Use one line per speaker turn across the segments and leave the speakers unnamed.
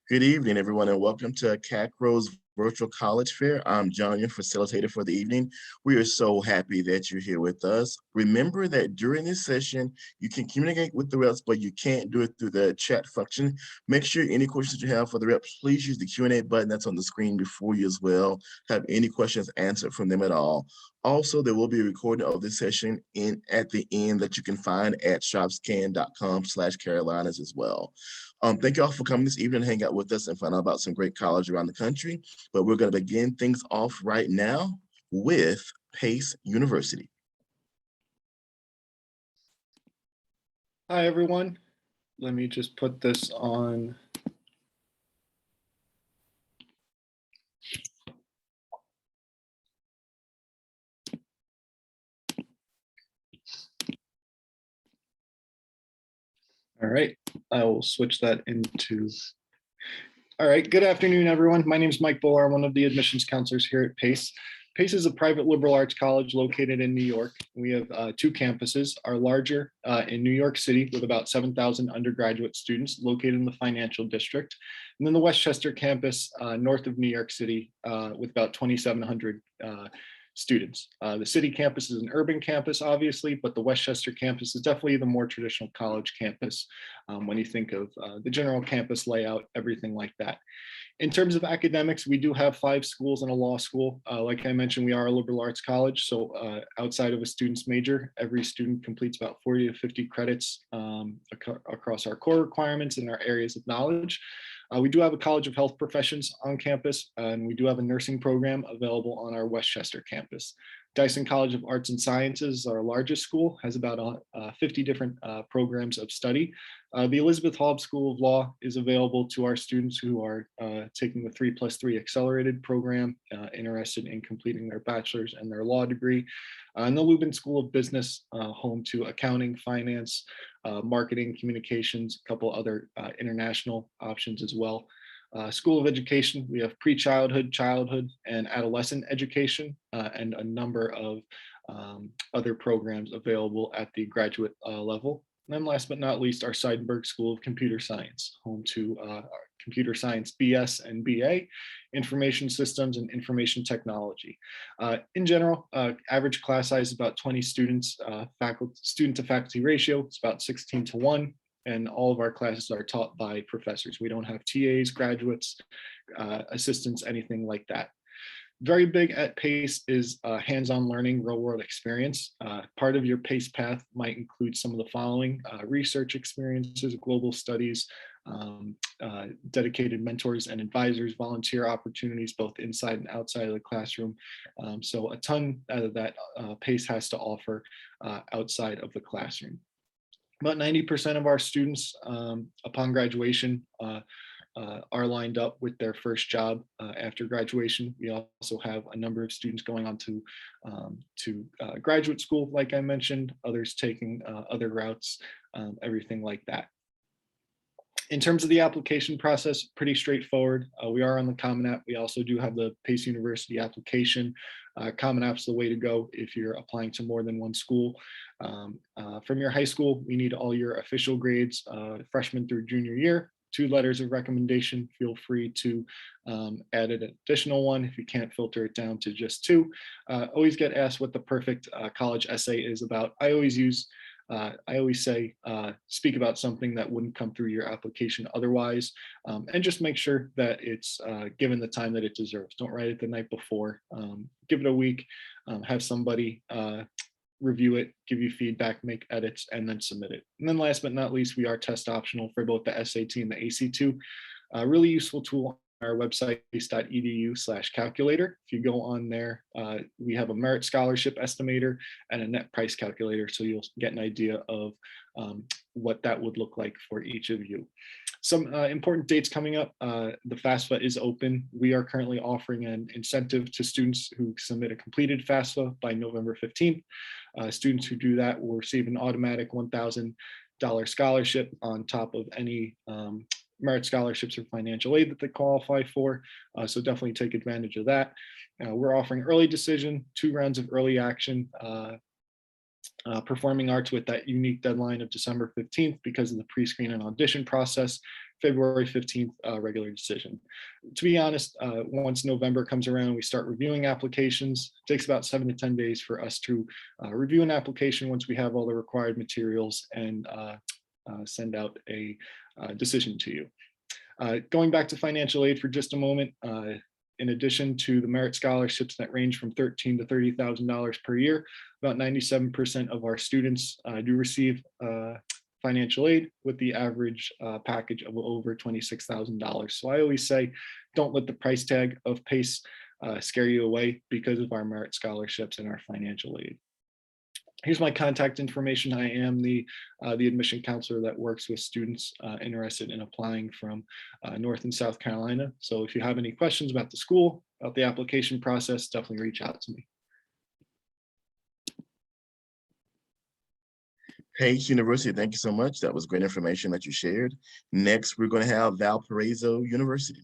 Good evening, everyone, and welcome to CACRAO's Virtual College Fair. I'm John, your facilitator for the evening. We are so happy that you're here with us. Remember that during this session, you can communicate with the reps, but you can't do it through the chat function. Make sure any questions that you have for the reps, please use the Q&A button that's on the screen before you as well. Have any questions answered from them at all. Also, there will be a recording of this session at the end that you can find at shopscan.com/Carolinas as well. Thank you all for coming this evening to hang out with us and find out about some great college around the country. But we're going to begin things off right now with Pace University.
Hi, everyone. Let me just put this on. All right, I will switch that into. All right, good afternoon, everyone. My name is Mike Bowler. I'm one of the admissions counselors here at Pace. Pace is a private liberal arts college located in New York. We have two campuses, our larger in New York City with about 7,000 undergraduate students located in the financial district. And then the Westchester campus north of New York City with about 2,700 students. The city campus is an urban campus, obviously, but the Westchester campus is definitely the more traditional college campus when you think of the general campus layout, everything like that. In terms of academics, we do have 5 schools and a law school. Like I mentioned, we are a liberal arts college. So outside of a student's major, every student completes about 40 to 50 credits across our core requirements and our areas of knowledge. We do have a College of Health Professions on campus, and we do have a nursing program available on our Westchester campus. Dyson College of Arts and Sciences, our largest school, has about 50 different programs of study. The Elizabeth Hobbs School of Law is available to our students who are taking the 3+3 accelerated program, interested in completing their bachelor's and their law degree. And the Lubin School of Business, home to accounting, finance, marketing, communications, a couple other international options as well. School of Education, we have pre-childhood, childhood, and adolescent education, and a number of other programs available at the graduate level. And then last but not least, our Seidenberg School of Computer Science, home to Computer Science BS and BA, Information Systems and Information Technology. In general, average class size is about 20 students, student to faculty ratio, it's about 16:1. And all of our classes are taught by professors. We don't have TAs, graduates, assistants, anything like that. Very big at Pace is hands-on learning, real-world experience. Part of your Pace path might include some of the following: research experiences, global studies, dedicated mentors and advisors, volunteer opportunities, both inside and outside of the classroom. So a ton that Pace has to offer outside of the classroom. About 90% of our students upon graduation are lined up with their first job after graduation. We also have a number of students going on to graduate school, like I mentioned, others taking other routes, everything like that. In terms of the application process, pretty straightforward. We are on the Common App. We also do have the Pace University application. Common App's the way to go if you're applying to more than one school. From your high school, we need all your official grades, freshman through junior year, 2 letters of recommendation. Feel free to add an additional one if you can't filter it down to just 2. Always get asked what the perfect college essay is about. I always say, speak about something that wouldn't come through your application otherwise, and just make sure that it's given the time that it deserves. Don't write it the night before. Give it a week, have somebody review it, give you feedback, make edits, and then submit it. And then last but not least, we are test optional for both the SAT and the ACT. A really useful tool on our website, pace.edu/calculator. If you go on there, we have a merit scholarship estimator and a net price calculator, so you'll get an idea of what that would look like for each of you. Some important dates coming up. The FAFSA is open. We are currently offering an incentive to students who submit a completed FAFSA by November 15th. Students who do that will receive an automatic $1,000 scholarship on top of any merit scholarships or financial aid that they qualify for. So definitely take advantage of that. We're offering early decision, 2 rounds of early action, performing arts with that unique deadline of December 15th because of the pre-screen and audition process, February 15th, regular decision. To be honest, once November comes around, we start reviewing applications. It takes about 7 to 10 days for us to review an application once we have all the required materials and send out a decision to you. Going back to financial aid for just a moment, in addition to the merit scholarships that range from $13,000 to $30,000 per year, about 97% of our students do receive financial aid with the average package of over $26,000. So I always say, don't let the price tag of PACE scare you away because of our merit scholarships and our financial aid. Here's my contact information. I am the admission counselor that works with students interested in applying from North and South Carolina. So if you have any questions about the school, about the application process, definitely reach out to me.
Pace University, thank you so much. That was great information that you shared. Next, we're going to have Valparaiso University.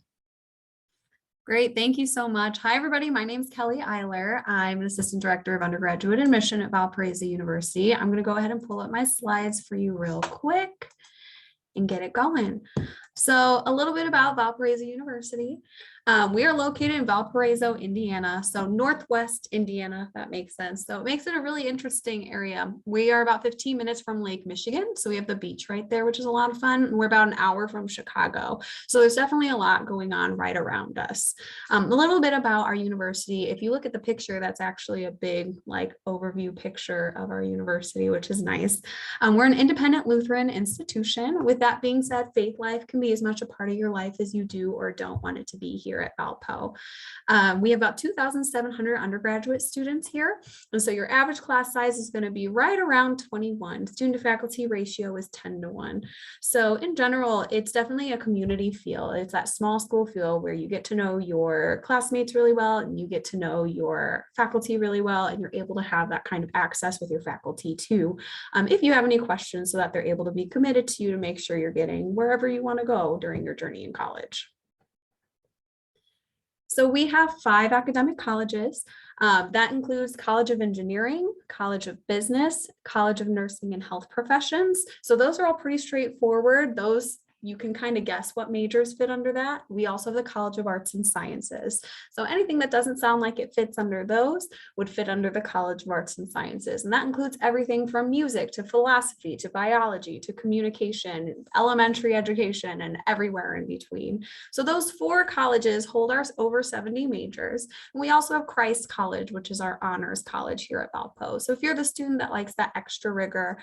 Great, thank you so much. Hi, everybody. My name is Kelly Eiler. I'm an assistant director of undergraduate admission at Valparaiso University. I'm going to go ahead and pull up my slides for you real quick and get it going. So a little bit about Valparaiso University. We are located in Valparaiso, Indiana, so Northwest Indiana, if that makes sense. So it makes it a really interesting area. We are about 15 minutes from Lake Michigan. So we have the beach right there, which is a lot of fun. And we're about an hour from Chicago. So there's definitely a lot going on right around us. A little bit about our university. If you look at the picture, that's actually a big overview picture of our university, which is nice. We're an independent Lutheran institution. With that being said, faith life can be as much a part of your life as you do or don't want it to be here at Valpo. We have about 2,700 undergraduate students here. And so your average class size is going to be right around 21. Student to faculty ratio is 10 to 1. So in general, it's definitely a community feel. It's that small school feel where you get to know your classmates really well and you get to know your faculty really well, and you're able to have that kind of access with your faculty too. If you have any questions, so that they're able to be committed to you to make sure you're getting wherever you want to go during your journey in college. So we have 5 academic colleges. That includes College of Engineering, College of Business, College of Nursing and Health Professions. So those are all pretty straightforward. Those you can kind of guess what majors fit under that. We also have the College of Arts and Sciences. So anything that doesn't sound like it fits under those would fit under the College of Arts and Sciences. And that includes everything from music to philosophy to biology to communication, elementary education, and everywhere in between. So those 4 colleges hold our over 70 majors. And we also have Christ College, which is our honors college here at Valpo. So if you're the student that likes that extra rigor,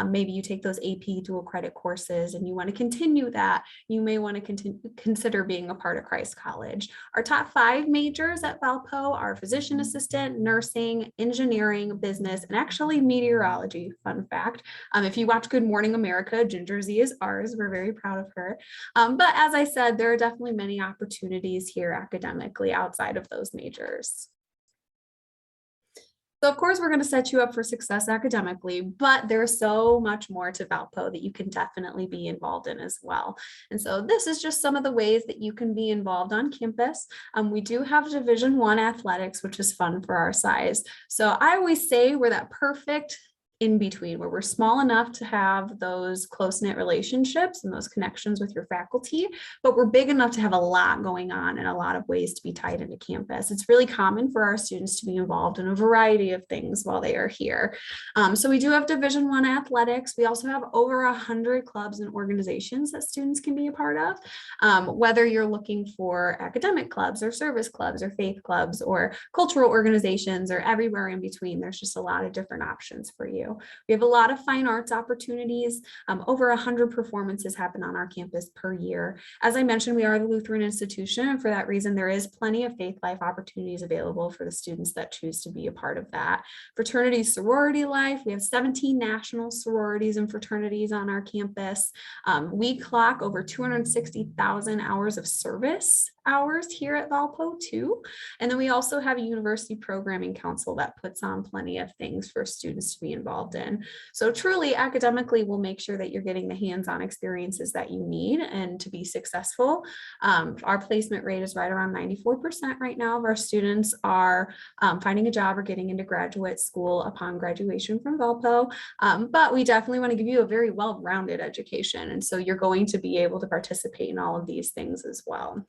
maybe you take those AP dual credit courses and you want to continue that, you may want to consider being a part of Christ College. Our top 5 majors at Valpo are physician assistant, nursing, engineering, business, and actually meteorology. Fun fact. If you watch Good Morning America, Ginger Z is ours. We're very proud of her. But as I said, there are definitely many opportunities here academically outside of those majors. So of course, we're going to set you up for success academically, but there's so much more to Valpo that you can definitely be involved in as well. And so this is just some of the ways that you can be involved on campus. We do have Division I athletics, which is fun for our size. So I always say we're that perfect in between, where we're small enough to have those close-knit relationships and those connections with your faculty, but we're big enough to have a lot going on and a lot of ways to be tied into campus. It's really common for our students to be involved in a variety of things while they are here. So we do have Division I athletics. We also have over 100 clubs and organizations that students can be a part of, whether you're looking for academic clubs or service clubs or faith clubs or cultural organizations or everywhere in between. There's just a lot of different options for you. We have a lot of fine arts opportunities. Over 100 performances happen on our campus per year. As I mentioned, we are the Lutheran institution, and for that reason, there is plenty of faith life opportunities available for the students that choose to be a part of that. Fraternity sorority life, we have 17 national sororities and fraternities on our campus. We clock over 260,000 hours of service hours here at Valpo too. And then we also have a university programming council that puts on plenty of things for students to be involved in. So truly academically, we'll make sure that you're getting the hands-on experiences that you need and to be successful. Our placement rate is right around 94% right now of our students are finding a job or getting into graduate school upon graduation from Valpo. But we definitely want to give you a very well-rounded education. And so you're going to be able to participate in all of these things as well.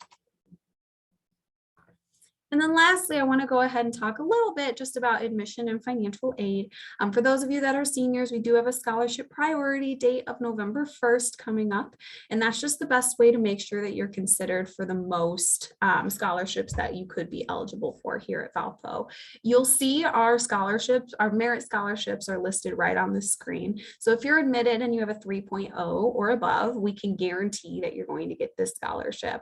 And then lastly, I want to go ahead and talk a little bit just about admission and financial aid. For those of you that are seniors, we do have a scholarship priority date of November 1st coming up. And that's just the best way to make sure that you're considered for the most scholarships that you could be eligible for here at Valpo. You'll see our scholarships, our merit scholarships are listed right on the screen. So if you're admitted and you have a 3.0 or above, we can guarantee that you're going to get this scholarship.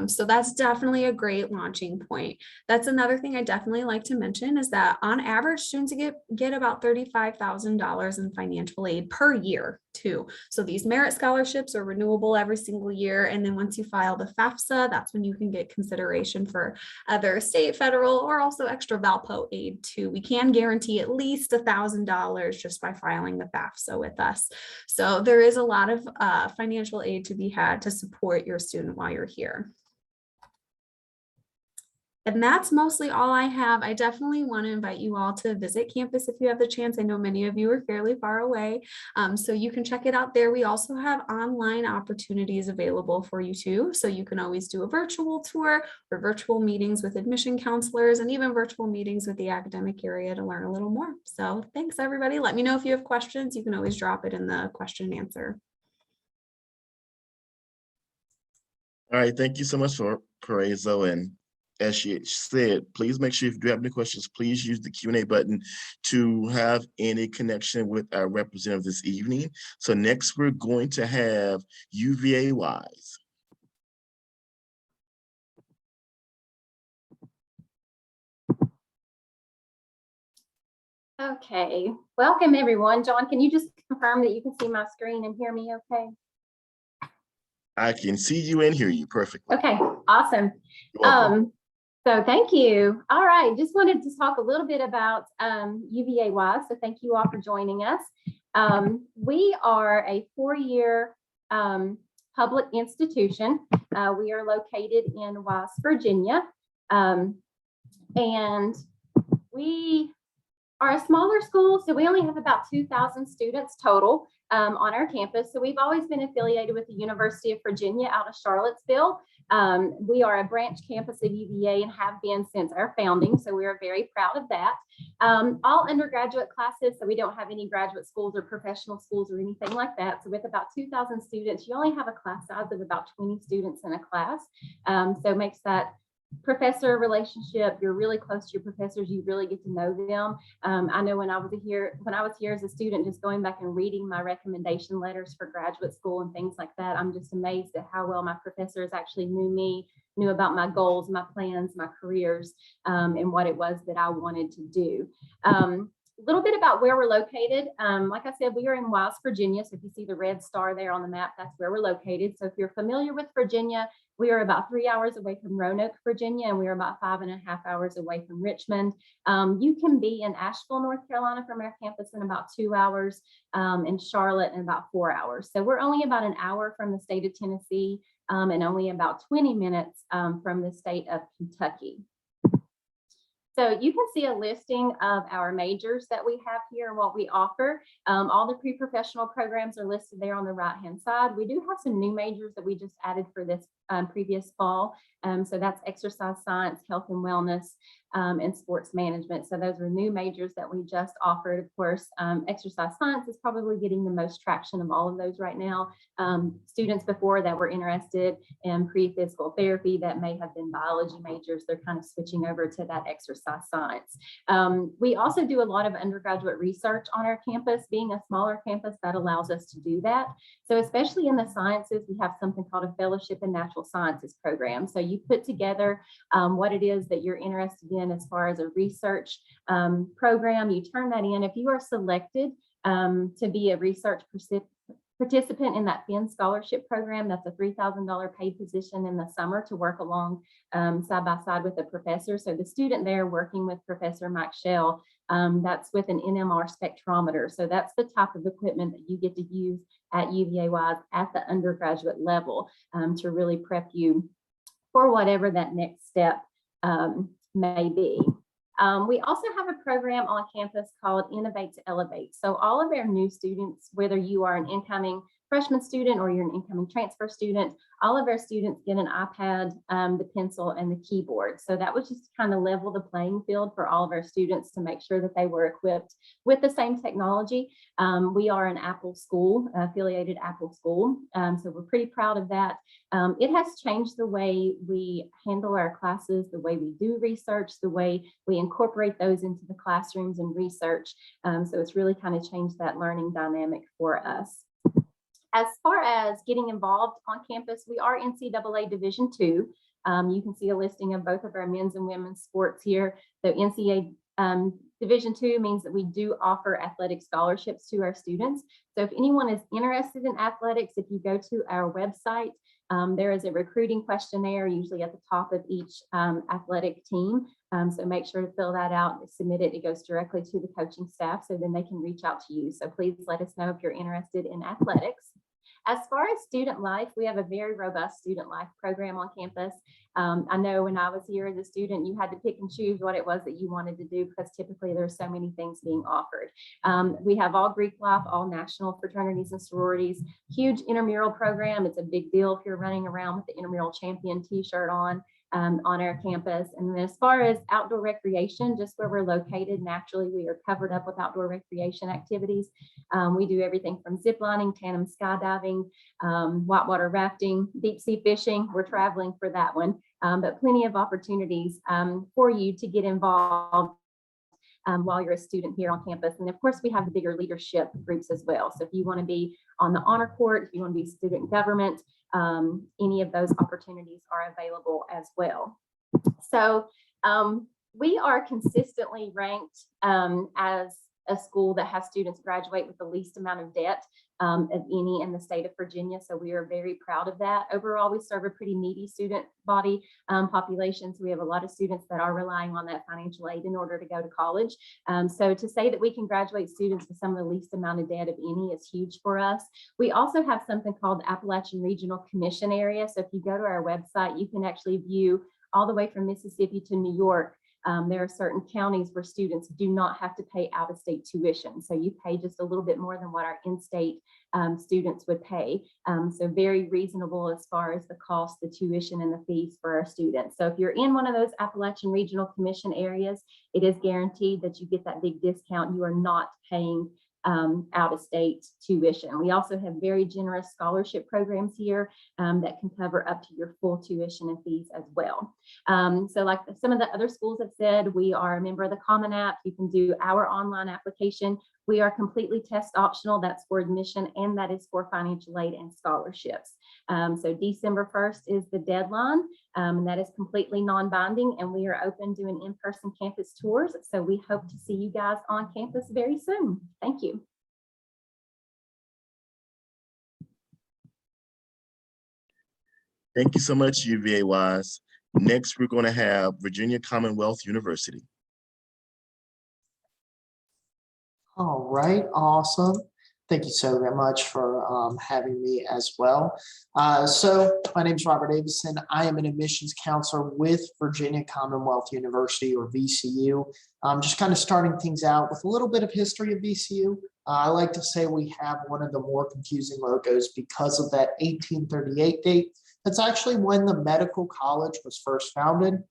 So that's definitely a great launching point. That's another thing I definitely like to mention is that on average, students get about $35,000 in financial aid per year too. So these merit scholarships are renewable every single year. And then once you file the FAFSA, that's when you can get consideration for other state, federal, or also extra Valpo aid too. We can guarantee at least $1,000 just by filing the FAFSA with us. So there is a lot of financial aid to be had to support your student while you're here. And that's mostly all I have. I definitely want to invite you all to visit campus if you have the chance. I know many of you are fairly far away, so you can check it out there. We also have online opportunities available for you too. So you can always do a virtual tour or virtual meetings with admission counselors and even virtual meetings with the academic area to learn a little more. So thanks everybody. Let me know if you have questions. You can always drop it in the question and answer.
All right, thank you so much for Valparaiso. And as she said, please make sure if you do have any questions, please use the Q&A button to have any connection with our representative this evening. So next we're going to have UVA Wise.
Okay, welcome everyone. John, can you just confirm that you can see my screen and hear me okay?
I can see you and hear you perfectly.
Okay, awesome. So thank you. All right, just wanted to talk a little bit about UVA Wise. So thank you all for joining us. We are a 4-year public institution. We are located in Wise, Virginia. And we are a smaller school, so we only have about 2,000 students total on our campus. So we've always been affiliated with the University of Virginia out of Charlottesville. We are a branch campus of UVA and have been since our founding, so we are very proud of that. All undergraduate classes, so we don't have any graduate schools or professional schools or anything like that. So with about 2,000 students, you only have a class size of about 20 students in a class. So it makes that professor relationship, you're really close to your professors, you really get to know them. I know when I was here as a student, just going back and reading my recommendation letters for graduate school and things like that, I'm just amazed at how well my professors actually knew me, knew about my goals, my plans, my careers, and what it was that I wanted to do. A little bit about where we're located. Like I said, we are in Wise, Virginia. So if you see the red star there on the map, that's where we're located. So if you're familiar with Virginia, we are about 3 hours away from Roanoke, Virginia, and we are about 5.5 hours away from Richmond. You can be in Asheville, North Carolina from our campus in about 2 hours, in Charlotte in about 4 hours. So we're only about an hour from the state of Tennessee and only about 20 minutes from the state of Kentucky. So you can see a listing of our majors that we have here and what we offer. All the pre-professional programs are listed there on the right-hand side. We do have some new majors that we just added for this previous fall. So that's exercise science, health and wellness, and sports management. So those are new majors that we just offered. Of course, exercise science is probably getting the most traction of all of those right now. Students before that were interested in pre-physical therapy that may have been biology majors, they're kind of switching over to that exercise science. We also do a lot of undergraduate research on our campus. Being a smaller campus, that allows us to do that. So especially in the sciences, we have something called a fellowship in natural sciences program. So you put together what it is that you're interested in as far as a research program, you turn that in. If you are selected to be a research participant in that FIN scholarship program. That's a $3,000 paid position in the summer to work along side by side with a professor. So the student there working with Professor Mike Shell, that's with an NMR spectrometer. So that's the type of equipment that you get to use at UVA Wise at the undergraduate level to really prep you for whatever that next step may be. We also have a program on campus called Innovate to Elevate. So all of our new students, whether you are an incoming freshman student or you're an incoming transfer student, all of our students get an iPad, the pencil, and the keyboard. So that was just to kind of level the playing field for all of our students to make sure that they were equipped with the same technology. We are an Apple school, affiliated Apple school, so we're pretty proud of that. It has changed the way we handle our classes, the way we do research, the way we incorporate those into the classrooms and research. So it's really kind of changed that learning dynamic for us. As far as getting involved on campus, we are NCAA Division II. You can see a listing of both of our men's and women's sports here. So NCAA Division II means that we do offer athletic scholarships to our students. So if anyone is interested in athletics, if you go to our website, there is a recruiting questionnaire usually at the top of each athletic team. So make sure to fill that out and submit it. It goes directly to the coaching staff, so then they can reach out to you. So please let us know if you're interested in athletics. As far as student life, we have a very robust student life program on campus. I know when I was here as a student, you had to pick and choose what it was that you wanted to do because typically there's so many things being offered. We have all Greek life, all national fraternities and sororities, huge intramural program. It's a big deal if you're running around with the intramural champion t-shirt on our campus. And then as far as outdoor recreation, just where we're located, naturally, we are covered up with outdoor recreation activities. We do everything from zip lining, tandem skydiving, whitewater rafting, deep sea fishing. We're traveling for that one, but plenty of opportunities for you to get involved while you're a student here on campus. And of course, we have the bigger leadership groups as well. So if you want to be on the honor court, if you want to be student government, any of those opportunities are available as well. So we are consistently ranked as a school that has students graduate with the least amount of debt of any in the state of Virginia. So we are very proud of that. Overall, we serve a pretty needy student body population. So we have a lot of students that are relying on that financial aid in order to go to college. So to say that we can graduate students with some of the least amount of debt of any is huge for us. We also have something called the Appalachian Regional Commission area. So if you go to our website, you can actually view all the way from Mississippi to New York. There are certain counties where students do not have to pay out-of-state tuition. So you pay just a little bit more than what our in-state students would pay. So very reasonable as far as the cost, the tuition, and the fees for our students. So if you're in one of those Appalachian Regional Commission areas, it is guaranteed that you get that big discount. You are not paying out-of-state tuition. We also have very generous scholarship programs here that can cover up to your full tuition and fees as well. So like some of the other schools have said, we are a member of the Common App. You can do our online application. We are completely test optional. That's for admission and that is for financial aid and scholarships. So December 1st is the deadline, and that is completely non-binding, and we are open doing in-person campus tours. So we hope to see you guys on campus very soon. Thank you.
Thank you so much, UVA Wise. Next, we're going to have Virginia Commonwealth University.
All right, awesome. Thank you so very much for having me as well. So my name is Robert Davison. I am an admissions counselor with Virginia Commonwealth University, or VCU. Just kind of starting things out with a little bit of history of VCU. I like to say we have one of the more confusing logos because of that 1838 date. That's actually when the medical college was first founded.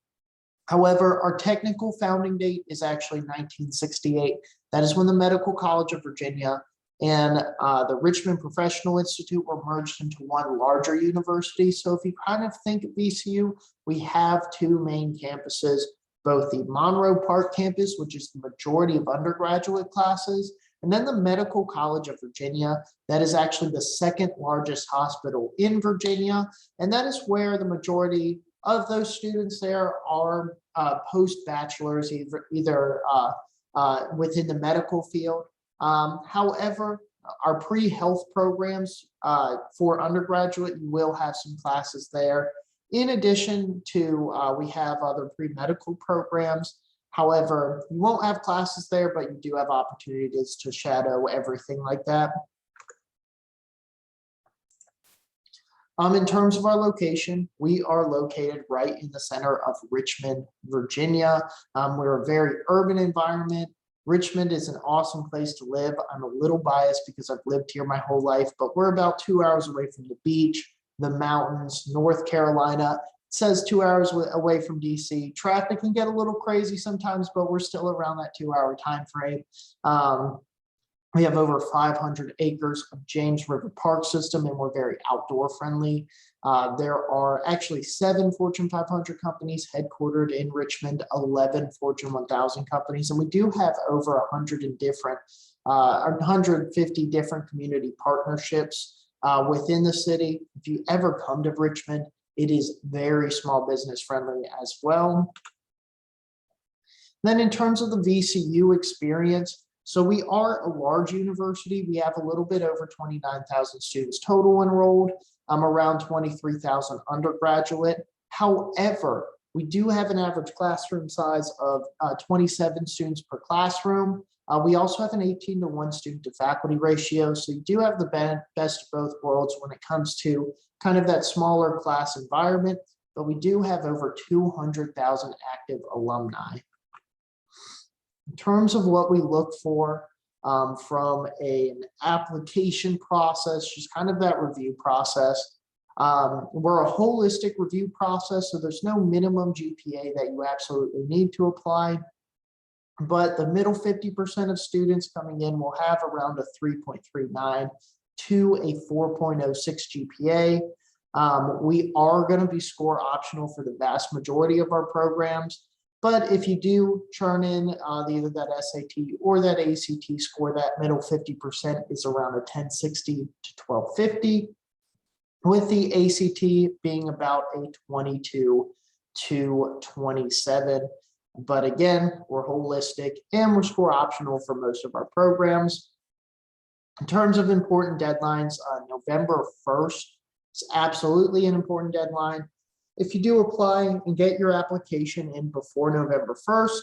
However, our technical founding date is actually 1968. That is when the Medical College of Virginia and the Richmond Professional Institute were merged into one larger university. So if you kind of think of VCU, we have two main campuses, both the Monroe Park campus, which is the majority of undergraduate classes, and then the Medical College of Virginia. That is actually the second largest hospital in Virginia. And that is where the majority of those students there are post-bachelors, either within the medical field. However, our pre-health programs for undergraduate, you will have some classes there. In addition to, we have other pre-medical programs. However, you won't have classes there, but you do have opportunities to shadow everything like that. In terms of our location, we are located right in the center of Richmond, Virginia. We're a very urban environment. Richmond is an awesome place to live. I'm a little biased because I've lived here my whole life, but we're about 2 hours away from the beach, the mountains, North Carolina. It says 2 hours away from DC. Traffic can get a little crazy sometimes, but we're still around that 2-hour time frame. We have over 500 acres of James River Park system, and we're very outdoor friendly. There are actually 7 Fortune 500 companies headquartered in Richmond, 11 Fortune 1000 companies, and we do have over 150 different community partnerships within the city. If you ever come to Richmond, it is very small business friendly as well. Then in terms of the VCU experience, so we are a large university. We have a little bit over 29,000 students total enrolled, around 23,000 undergraduate. However, we do have an average classroom size of 27 students per classroom. We also have an 18-to-1 student to faculty ratio. So you do have the best of both worlds when it comes to kind of that smaller class environment, but we do have over 200,000 active alumni. In terms of what we look for from an application process, just kind of that review process, we're a holistic review process, so there's no minimum GPA that you absolutely need to apply. But the middle 50% of students coming in will have around a 3.39 to a 4.06 GPA. We are going to be score optional for the vast majority of our programs. But if you do churn in either that SAT or that ACT score, that middle 50% is around a 1060 to 1250, with the ACT being about a 22 to 27. But again, we're holistic and we're score optional for most of our programs. In terms of important deadlines, November 1st is absolutely an important deadline. If you do apply and get your application in before November 1st,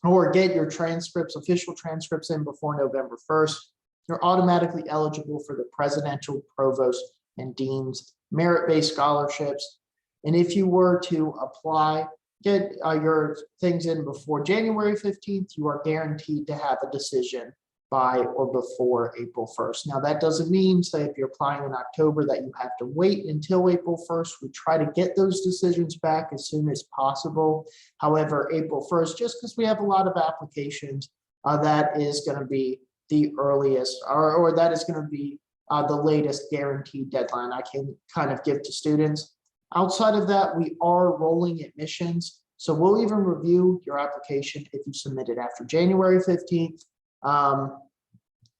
or get your transcripts, official transcripts in before November 1st, you're automatically eligible for the presidential, provost, and dean's merit-based scholarships. And if you were to apply, get your things in before January 15th, you are guaranteed to have a decision by or before April 1st. Now, that doesn't mean, say, if you're applying in October, that you have to wait until April 1st. We try to get those decisions back as soon as possible. However, April 1st, just because we have a lot of applications, that is going to be the earliest, or that is going to be the latest guaranteed deadline I can kind of give to students. Outside of that, we are rolling admissions. So we'll even review your application if you submit it after January 15th.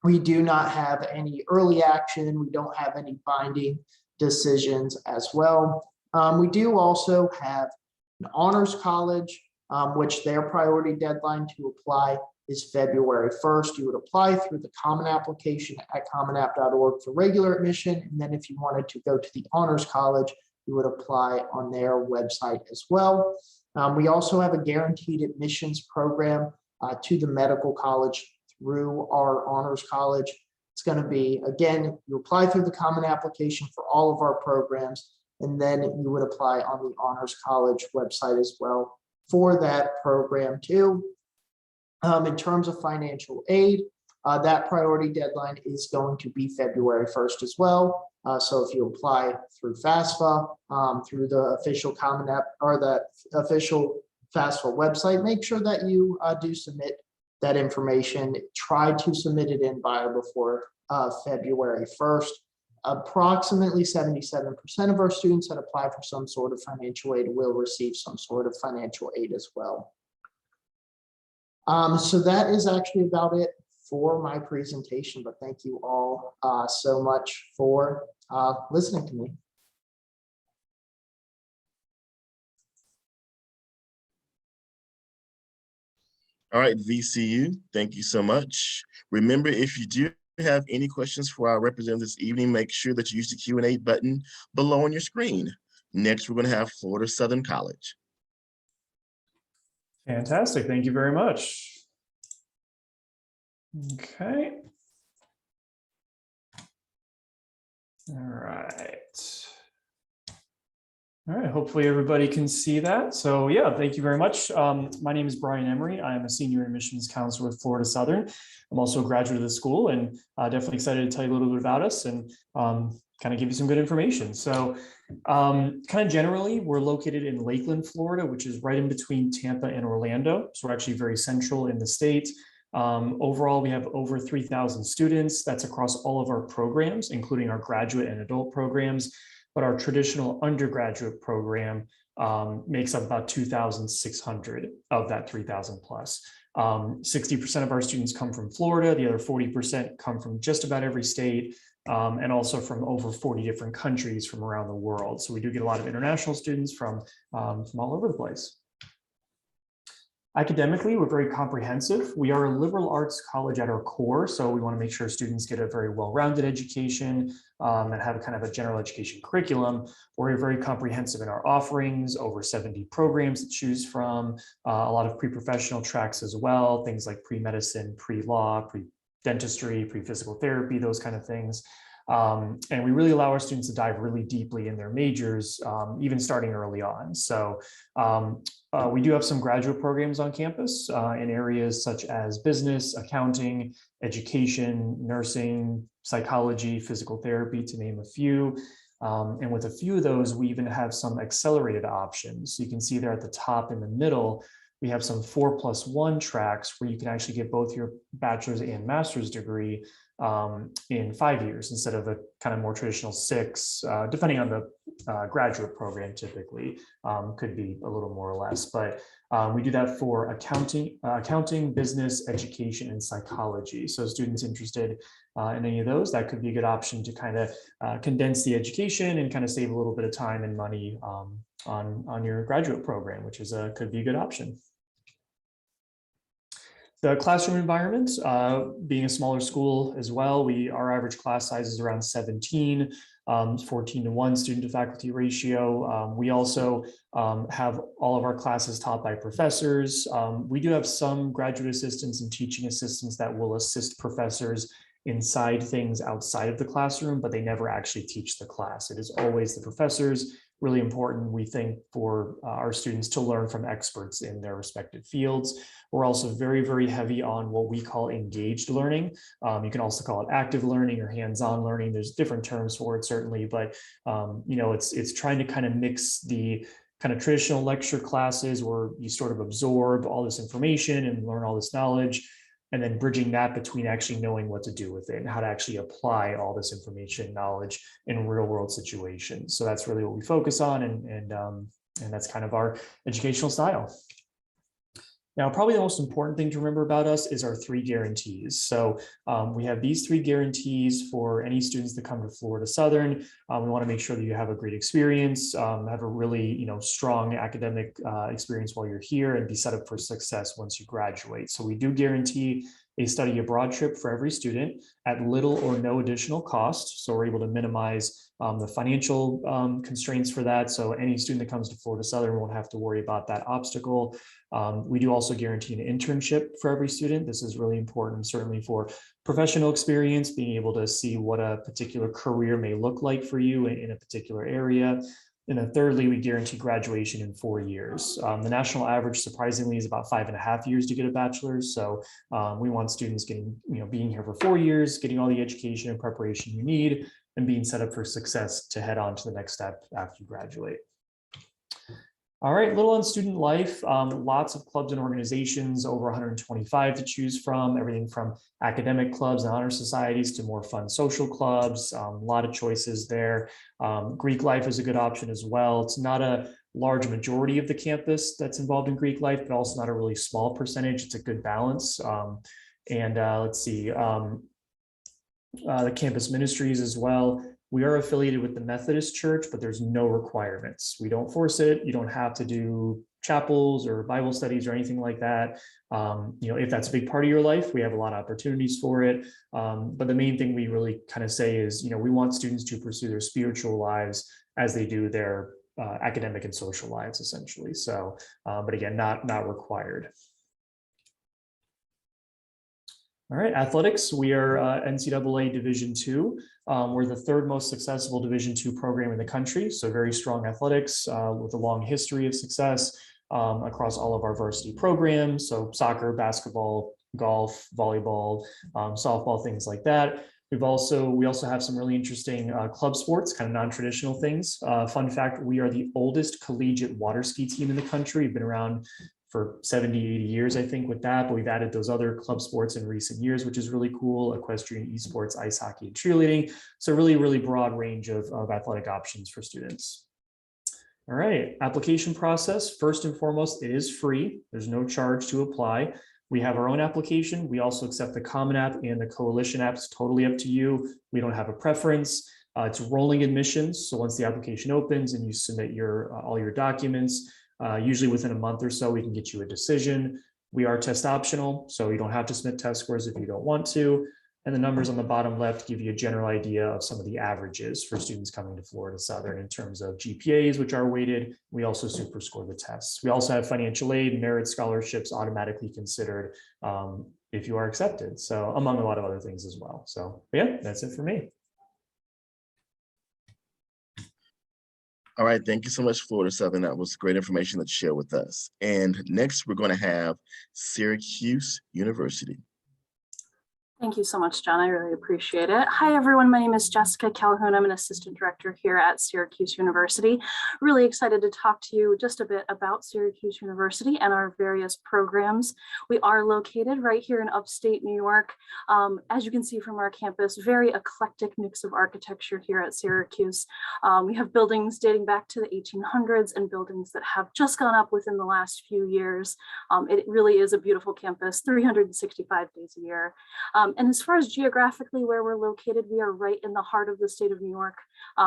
We do not have any early action. We don't have any binding decisions as well. We do also have an honors college, which their priority deadline to apply is February 1st. You would apply through the common application at commonapp.org for regular admission. And then if you wanted to go to the honors college, you would apply on their website as well. We also have a guaranteed admissions program to the medical college through our honors college. It's going to be, again, you apply through the common application for all of our programs, and then you would apply on the honors college website as well for that program too. In terms of financial aid, that priority deadline is going to be February 1st as well. So if you apply through FAFSA, through the official Common App or the official FAFSA website, make sure that you do submit that information. Try to submit it in by or before February 1st. Approximately 77% of our students that apply for some sort of financial aid will receive some sort of financial aid as well. So that is actually about it for my presentation, but thank you all so much for listening to me.
All right, VCU, thank you so much. Remember, if you do have any questions for our representative this evening, make sure that you use the Q&A button below on your screen. Next, we're going to have Florida Southern College.
Fantastic. Thank you very much. Okay. All right. All right, hopefully everybody can see that. So yeah, thank you very much. My name is Brian Emery. I am a senior admissions counselor with Florida Southern. I'm also a graduate of the school and definitely excited to tell you a little bit about us and kind of give you some good information. So kind of generally, we're located in Lakeland, Florida, which is right in between Tampa and Orlando. So we're actually very central in the state. Overall, we have over 3,000 students. That's across all of our programs, including our graduate and adult programs. But our traditional undergraduate program makes up about 2,600 of that 3,000 plus. 60% of our students come from Florida. The other 40% come from just about every state and also from over 40 different countries from around the world. So we do get a lot of international students from all over the place. Academically, we're very comprehensive. We are a liberal arts college at our core, so we want to make sure students get a very well-rounded education and have a kind of a general education curriculum. We're very comprehensive in our offerings, over 70 programs to choose from, a lot of pre-professional tracks as well, things like pre-medicine, pre-law, pre-dentistry, pre-physical therapy, those kind of things. And we really allow our students to dive really deeply in their majors, even starting early on. So we do have some graduate programs on campus in areas such as business, accounting, education, nursing, psychology, physical therapy, to name a few. And with a few of those, we even have some accelerated options. So you can see there at the top in the middle, we have some 4+1 tracks where you can actually get both your bachelor's and master's degree in 5 years instead of a kind of more traditional 6, depending on the graduate program. Typically could be a little more or less, but we do that for accounting, business, education, and psychology. So students interested in any of those, that could be a good option to kind of condense the education and kind of save a little bit of time and money on your graduate program, which is could be a good option. The classroom environment, being a smaller school as well, our average class size is around 17, 14:1 student to faculty ratio. We also have all of our classes taught by professors. We do have some graduate assistants and teaching assistants that will assist professors inside things outside of the classroom, but they never actually teach the class. It is always the professors. Really important, we think, for our students to learn from experts in their respective fields. We're also very, very heavy on what we call engaged learning. You can also call it active learning or hands-on learning. There's different terms for it, certainly, but it's trying to kind of mix the kind of traditional lecture classes where you sort of absorb all this information and learn all this knowledge, and then bridging that between actually knowing what to do with it and how to actually apply all this information, knowledge in real world situations. So that's really what we focus on, and that's kind of our educational style. Now, probably the most important thing to remember about us is our 3 guarantees. So we have these 3 guarantees for any students that come to Florida Southern. We want to make sure that you have a great experience, have a really strong academic experience while you're here, and be set up for success once you graduate. So we do guarantee a study abroad trip for every student at little or no additional cost. So we're able to minimize the financial constraints for that. So any student that comes to Florida Southern won't have to worry about that obstacle. We do also guarantee an internship for every student. This is really important, certainly for professional experience, being able to see what a particular career may look like for you in a particular area. And then thirdly, we guarantee graduation in 4 years. The national average, surprisingly, is about 5.5 years to get a bachelor's. So we want students being here for 4 years, getting all the education and preparation you need, and being set up for success to head on to the next step after you graduate. All right, a little on student life. Lots of clubs and organizations, over 125 to choose from, everything from academic clubs and honor societies to more fun social clubs, a lot of choices there. Greek life is a good option as well. It's not a large majority of the campus that's involved in Greek life, but also not a really small percentage. It's a good balance. Let's see, the campus ministries as well. We are affiliated with the Methodist Church, but there's no requirements. We don't force it. You don't have to do chapels or Bible studies or anything like that. If that's a big part of your life, we have a lot of opportunities for it. But the main thing we really kind of say is, we want students to pursue their spiritual lives as they do their academic and social lives, essentially. So, but again, not required. All right, athletics, we are NCAA Division II. We're the third most successful Division II program in the country, so very strong athletics with a long history of success across all of our varsity programs, so soccer, basketball, golf, volleyball, softball, things like that. We also have some really interesting club sports, kind of non-traditional things. Fun fact, we are the oldest collegiate water ski team in the country. We've been around for 70, 80 years, I think, with that, but we've added those other club sports in recent years, which is really cool: equestrian, esports, ice hockey, and cheerleading. So really broad range of athletic options for students. All right, application process. First and foremost, it is free. There's no charge to apply. We have our own application. We also accept the Common App and the Coalition app. It's totally up to you. We don't have a preference. It's rolling admissions. So once the application opens and you submit all your documents, usually within a month or so, we can get you a decision. We are test optional, so you don't have to submit test scores if you don't want to. And the numbers on the bottom left give you a general idea of some of the averages for students coming to Florida Southern in terms of GPAs, which are weighted. We also super score the tests. We also have financial aid, merit scholarships automatically considered if you are accepted. So among a lot of other things as well. So yeah, that's it for me.
All right, thank you so much, Florida Southern. That was great information that you shared with us. And next, we're going to have Syracuse University.
Thank you so much, John. I really appreciate it. Hi, everyone. My name is Jessica Calhoun. I'm an assistant director here at Syracuse University. Really excited to talk to you just a bit about Syracuse University and our various programs. We are located right here in upstate New York. As you can see from our campus, very eclectic mix of architecture here at Syracuse. We have buildings dating back to the 1800s and buildings that have just gone up within the last few years. It really is a beautiful campus, 365 days a year. And as far as geographically where we're located, we are right in the heart of the state of New York,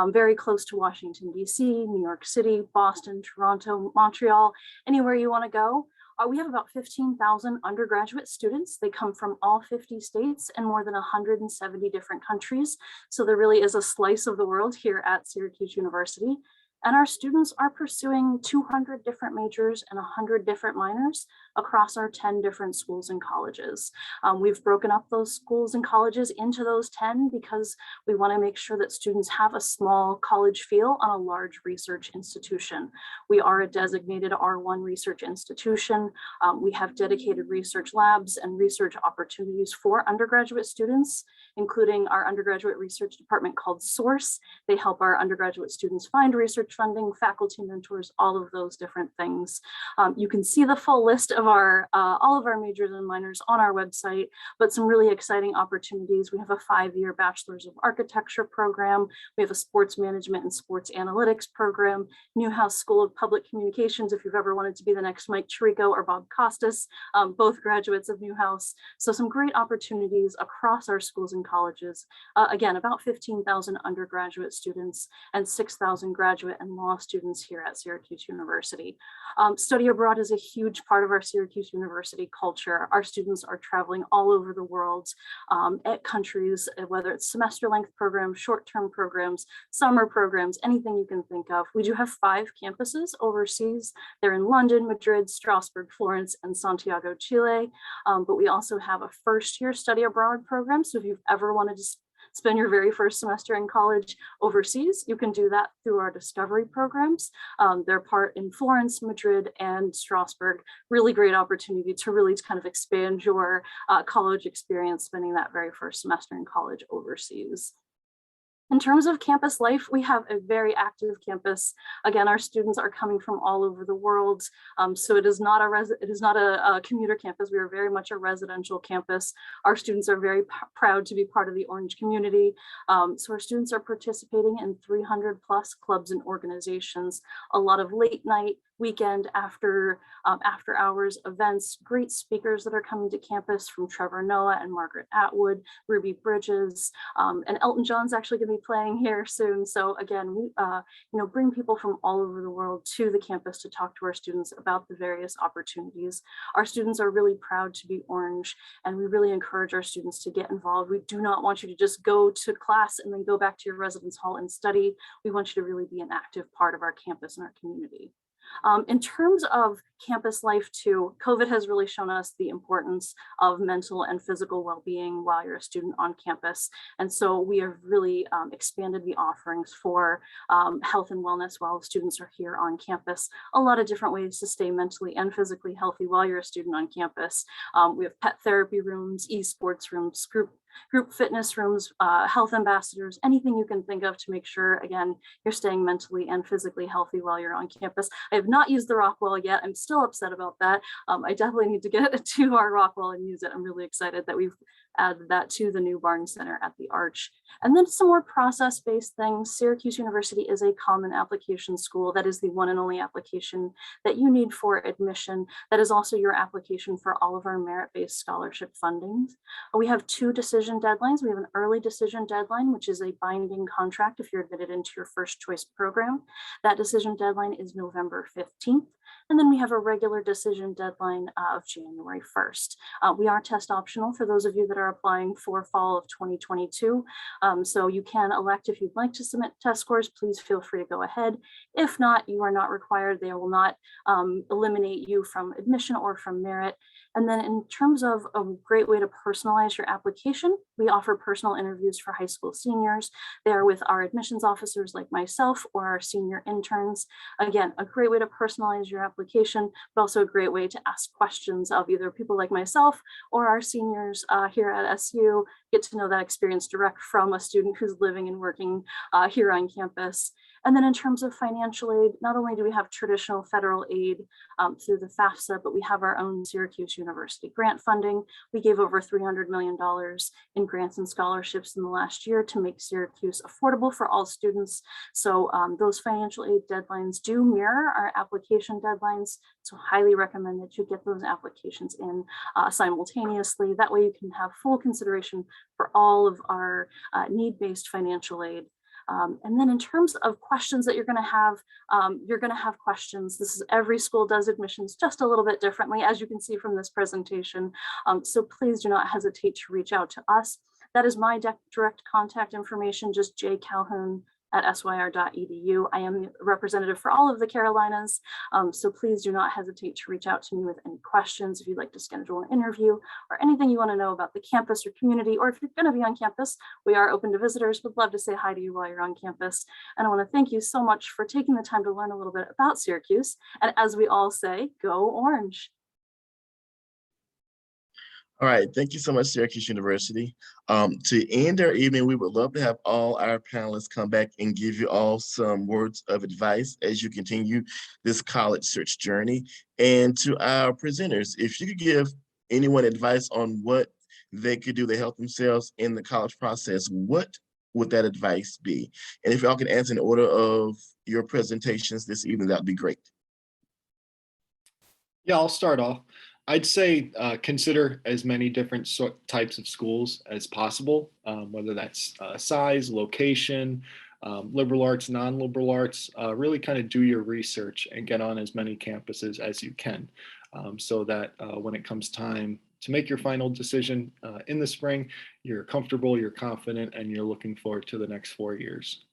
very close to Washington, D.C., New York City, Boston, Toronto, Montreal, anywhere you want to go. We have about 15,000 undergraduate students. They come from all 50 states and more than 170 different countries. So there really is a slice of the world here at Syracuse University. And our students are pursuing 200 different majors and 100 different minors across our 10 different schools and colleges. We've broken up those schools and colleges into those 10 because we want to make sure that students have a small college feel on a large research institution. We are a designated R1 research institution. We have dedicated research labs and research opportunities for undergraduate students, including our undergraduate research department called SOURCE. They help our undergraduate students find research funding, faculty mentors, all of those different things. You can see the full list of all of our majors and minors on our website, but some really exciting opportunities. We have a 5-year Bachelor's of Architecture program. We have a sports management and sports analytics program, Newhouse School of Public Communications, if you've ever wanted to be the next Mike Tirico or Bob Costas, both graduates of Newhouse. So some great opportunities across our schools and colleges. Again, about 15,000 undergraduate students and 6,000 graduate and law students here at Syracuse University. Study abroad is a huge part of our Syracuse University culture. Our students are traveling all over the world at countries, whether it's semester length programs, short-term programs, summer programs, anything you can think of. We do have 5 campuses overseas. They're in London, Madrid, Strasbourg, Florence, and Santiago, Chile. But we also have a first-year study abroad program. So if you've ever wanted to spend your very first semester in college overseas, you can do that through our discovery programs. They're part in Florence, Madrid, and Strasbourg. Really great opportunity to really kind of expand your college experience, spending that very first semester in college overseas. In terms of campus life, we have a very active campus. Again, our students are coming from all over the world. So it is not a commuter campus. We are very much a residential campus. Our students are very proud to be part of the Orange community. So our students are participating in 300+ clubs and organizations, a lot of late night, weekend after hours events, great speakers that are coming to campus from Trevor Noah and Margaret Atwood, Ruby Bridges, and Elton John's actually going to be playing here soon. So again, we bring people from all over the world to the campus to talk to our students about the various opportunities. Our students are really proud to be Orange, and we really encourage our students to get involved. We do not want you to just go to class and then go back to your residence hall and study. We want you to really be an active part of our campus and our community. In terms of campus life too, COVID has really shown us the importance of mental and physical well-being while you're a student on campus. And so we have really expanded the offerings for health and wellness while students are here on campus. A lot of different ways to stay mentally and physically healthy while you're a student on campus. We have pet therapy rooms, esports rooms, group fitness rooms, health ambassadors, anything you can think of to make sure, again, you're staying mentally and physically healthy while you're on campus. I have not used the Rockwell yet. I'm still upset about that. I definitely need to get to our Rockwell and use it. I'm really excited that we've added that to the new Barnes Center at the Arch. And then some more process-based things. Syracuse University is a common application school. That is the one and only application that you need for admission. That is also your application for all of our merit-based scholarship fundings. We have two decision deadlines. We have an early decision deadline, which is a binding contract if you're admitted into your first choice program. That decision deadline is November 15th. And then we have a regular decision deadline of January 1st. We are test optional for those of you that are applying for fall of 2022. So you can elect, if you'd like to submit test scores, please feel free to go ahead. If not, you are not required. They will not eliminate you from admission or from merit. And then in terms of a great way to personalize your application, we offer personal interviews for high school seniors. They are with our admissions officers like myself or our senior interns. Again, a great way to personalize your application, but also a great way to ask questions of either people like myself or our seniors here at SU, get to know that experience direct from a student who's living and working here on campus. And then in terms of financial aid, not only do we have traditional federal aid through the FAFSA, but we have our own Syracuse University grant funding. We gave over $300 million in grants and scholarships in the last year to make Syracuse affordable for all students. So those financial aid deadlines do mirror our application deadlines. So highly recommend that you get those applications in simultaneously. That way you can have full consideration for all of our need-based financial aid. And then in terms of questions that you're going to have questions. This is every school does admissions just a little bit differently, as you can see from this presentation. So please do not hesitate to reach out to us. That is my direct contact information, just jcalhoun@syr.edu. I am the representative for all of the Carolinas, so please do not hesitate to reach out to me with any questions if you'd like to schedule an interview or anything you want to know about the campus or community, or if you're going to be on campus, we are open to visitors. Would love to say hi to you while you're on campus. And I want to thank you so much for taking the time to learn a little bit about Syracuse. And as we all say, go Orange.
All right, thank you so much, Syracuse University. To end our evening, we would love to have all our panelists come back and give you all some words of advice as you continue this college search journey. And to our presenters, if you could give anyone advice on what they could do to help themselves in the college process, what would that advice be? And if y'all can answer in order of your presentations this evening, that'd be great.
Yeah, I'll start off. I'd say consider as many different types of schools as possible, whether that's size, location, liberal arts, non-liberal arts. Really kind of do your research and get on as many campuses as you can, so that when it comes time to make your final decision in the spring, you're comfortable, you're confident, and you're looking forward to the next 4 years.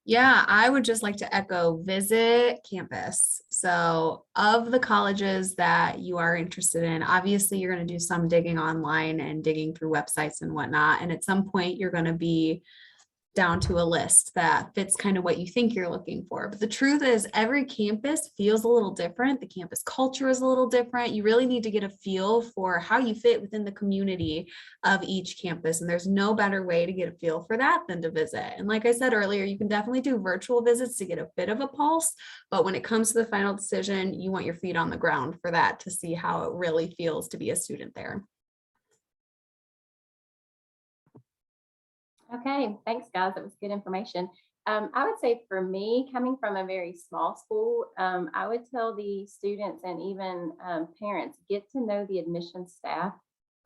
Yeah, I would just like to echo visit campus. So of the colleges that you are interested in, obviously you're going to do some digging online and digging through websites and whatnot. And at some point you're going to be down to a list that fits kind of what you think you're looking for. But the truth is every campus feels a little different. The campus culture is a little different. You really need to get a feel for how you fit within the community of each campus. And there's no better way to get a feel for that than to visit. And like I said earlier, you can definitely do virtual visits to get a bit of a pulse. But when it comes to the final decision, you want your feet on the ground for that to see how it really feels to be a student there.
Okay, thanks guys. That was good information. I would say for me, coming from a very small school, I would tell the students and even parents, get to know the admissions staff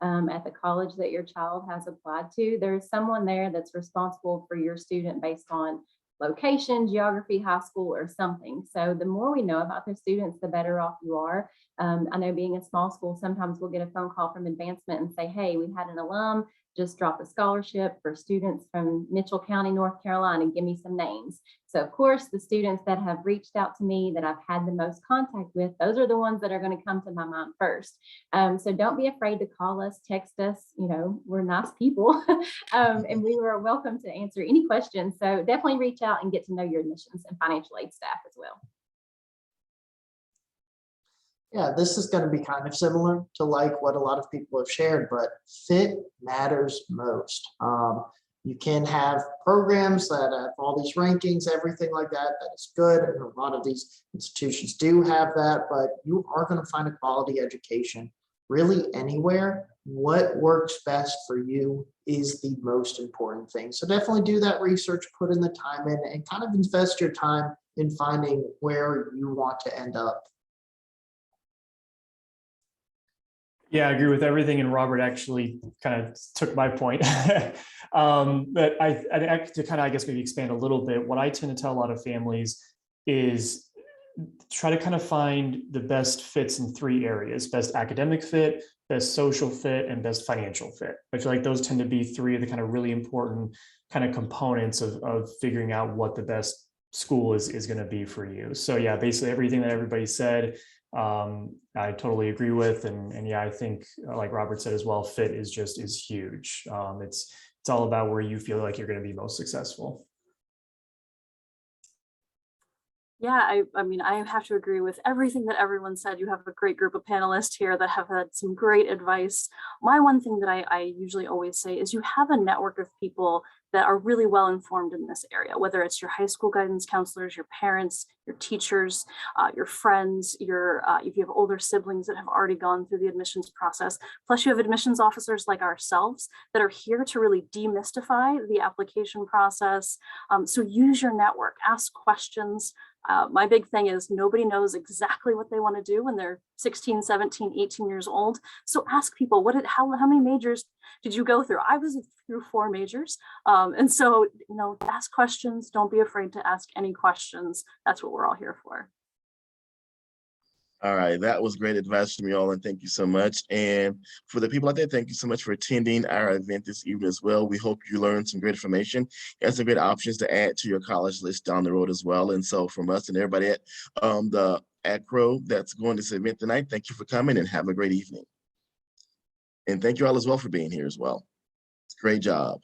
at the college that your child has applied to. There's someone there that's responsible for your student based on location, geography, high school, or something. So the more we know about the students, the better off you are. I know being a small school, sometimes we'll get a phone call from advancement and say, hey, we had an alum just drop a scholarship for students from Mitchell County, North Carolina, give me some names. So of course, the students that have reached out to me that I've had the most contact with, those are the ones that are going to come to my mind first. So don't be afraid to call us, text us, we're nice people and we were welcome to answer any questions. So definitely reach out and get to know your admissions and financial aid staff as well.
Yeah, this is going to be kind of similar to like what a lot of people have shared, but fit matters most. You can have programs that have all these rankings, everything like that. That is good. And a lot of these institutions do have that, but you are going to find a quality education really anywhere. What works best for you is the most important thing. So definitely do that research, put in the time in, and kind of invest your time in finding where you want to end up.
Yeah, I agree with everything, and Robert actually kind of took my point. But I to kind of, I guess, maybe expand a little bit, what I tend to tell a lot of families is try to kind of find the best fits in 3 areas: best academic fit, best social fit, and best financial fit. I feel like those tend to be 3 of the kind of really important kind of components of figuring out what the best school is going to be for you. So yeah, basically everything that everybody said, I totally agree with. And yeah, I think like Robert said as well, fit is huge. It's all about where you feel like you're going to be most successful.
Yeah, I mean, I have to agree with everything that everyone said. You have a great group of panelists here that have had some great advice. My one thing that I usually always say is you have a network of people that are really well informed in this area, whether it's your high school guidance counselors, your parents, your teachers, your friends, if you have older siblings that have already gone through the admissions process, plus you have admissions officers like ourselves that are here to really demystify the application process. So use your network, ask questions. My big thing is nobody knows exactly what they want to do when they're 16, 17, 18 years old. So ask people, how many majors did you go through? I was through 4 majors. And so, ask questions. Don't be afraid to ask any questions. That's what we're all here for.
All right, that was great advice from you all, and thank you so much. And for the people out there, thank you so much for attending our event this evening as well. We hope you learned some great information and some great options to add to your college list down the road as well. And so from us and everybody at the CACRAO that's going to this event tonight, thank you for coming and have a great evening. And thank you all as well for being here as well. Great job.